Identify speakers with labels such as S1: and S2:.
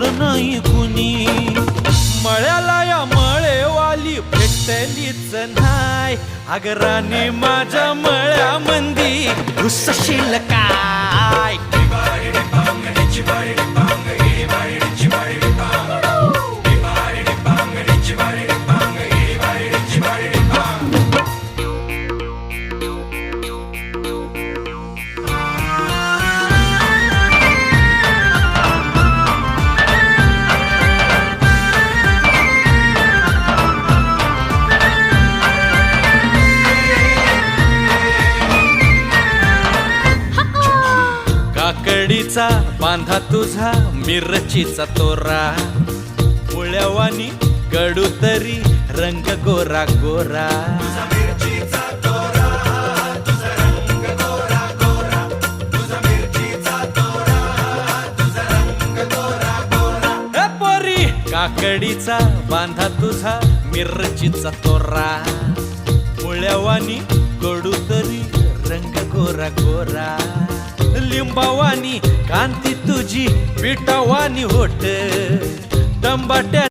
S1: पाहिलं नाही कुणी. मळ्याला या मळेवाली भेटलीच नाय. अगं राणी माझ्या मळ्यामंदी घुसशील काय. काकडीचा बांधा तुझा मिरचीचा तोरा. मुळ्यावानी कडू तरी रंग गोरा गोरा. पोरी काकडीचा बांधा तुझा मिरचीचा तोरा. मुळ्यावानी कडू तरी रंग गोरा गोरा. लिंबावानी कांती तुझी पिठावानी होट. दंबाट्या